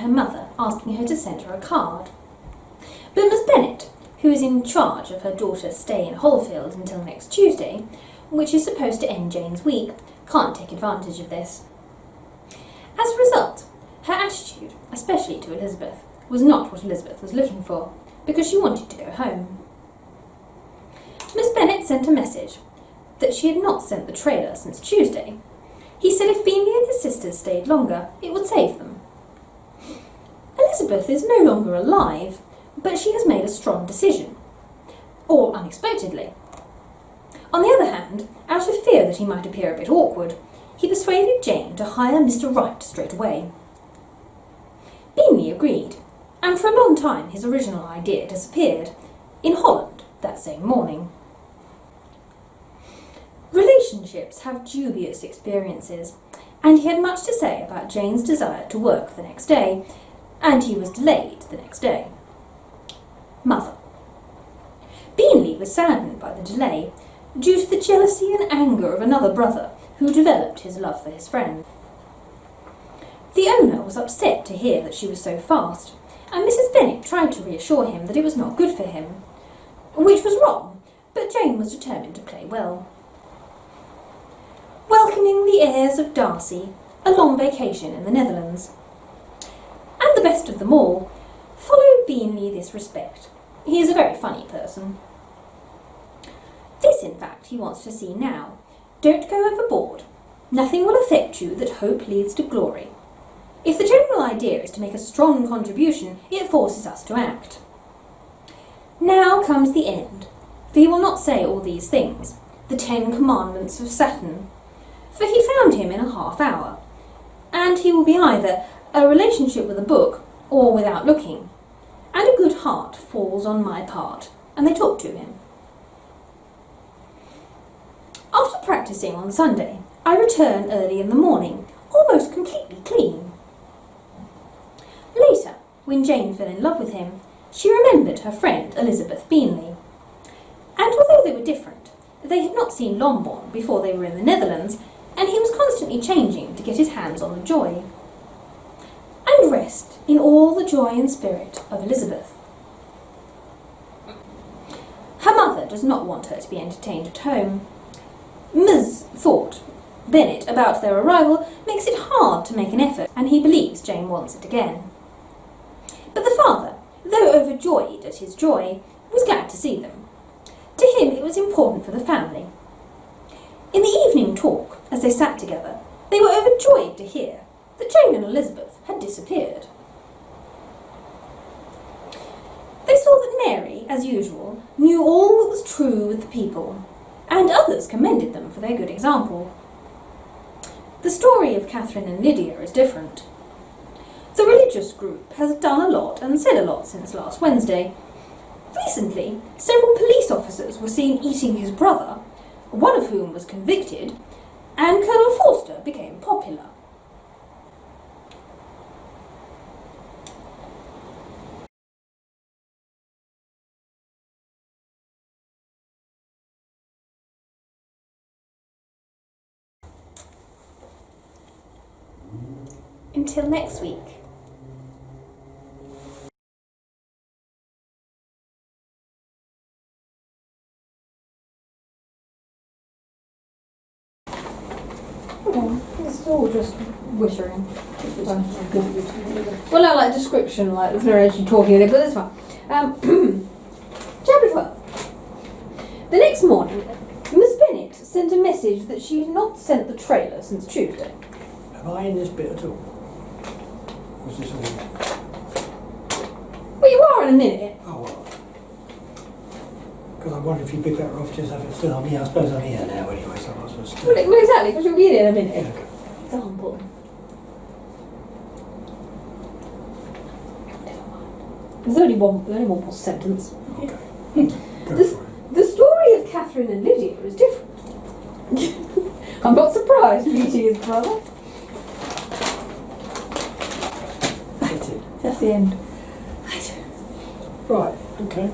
her mother asking her to send her a card. But Miss Bennet, who is in charge of her daughter's stay in Holfield until next Tuesday, which is supposed to end Jane's week, can't take advantage of this. As a result, her attitude, especially to Elizabeth, was not what Elizabeth was looking for, because she wanted to go home. Miss Bennet sent a message that she had not sent the trailer since Tuesday. He said if Bingley and his sisters stayed longer, it would save them. Elizabeth is no longer alive, but she has made a strong decision. All unexpectedly. On the other hand, out of fear that he might appear a bit awkward, he persuaded Jane to hire Mr. Wright straight away. Bingley agreed, and for a long time his original idea disappeared, in Holland that same morning. Relationships have dubious experiences, and he had much to say about Jane's desire to work the next day, and he was delayed the next day. Mother. Bingley was saddened by the delay, due to the jealousy and anger of another brother who developed his love for his friend. The owner was upset to hear that she was so fast, and Mrs. Bennet tried to reassure him that it was not good for him, which was wrong, but Jane was determined to play well. Welcoming the heirs of Darcy, a long vacation in the Netherlands. And the best of them all, follow Bingley this respect. He is a very funny person. This, in fact, he wants to see now. Don't go overboard. Nothing will affect you that hope leads to glory. If the general idea is to make a strong contribution, it forces us to act. Now comes the end, for he will not say all these things, the 10 commandments of Saturn, for he found him in a half hour, and he will be either a relationship with a book or without looking, and a good heart falls on my part, and they talk to him. After practising on Sunday, I return early in the morning, almost completely clean. Later, when Jane fell in love with him, she remembered her friend Elizabeth Bingley. And although they were different, they had not seen Longbourn before they were in the Netherlands, and he was constantly changing to get his hands on the joy. And rest in all the joy and spirit of Elizabeth. Her mother does not want her to be entertained at home. Ms. thought Bennet about their arrival makes it hard to make an effort, and he believes Jane wants it again. But the father, though overjoyed at his joy, was glad to see them. To him it was important for the family. In the evening talk, as they sat together, they were overjoyed to hear that Jane and Elizabeth had disappeared. They saw that Mary, as usual, knew all that was true with the people, and others commended them for their good example. The story of Catherine and Lydia is different. The religious group has done a lot and said a lot since last Wednesday. Recently, several police officers were seen eating his brother, one of whom was convicted, and Colonel Forster became popular. Until next week. It's all just whittering. Well, no, like description, like there's no actually talking in it, but that's fine. Chapter 12. The next morning, Miss Bennet sent a message that she had not sent the trailer since Tuesday. Am I in this bit at all? What's this all? Well, you are in a minute. Oh, well. Because I wonder if you'd be better off just having it still on me. I suppose I'm here now anyway, so I might as well still. Well, exactly, because you'll be in a minute. Yeah, okay. Example. Never mind. There's only one more sentence. Okay. Go for it. The story of Catherine and Lydia is different. I'm not surprised Beauty is brother. That's it. That's the end. Right, okay.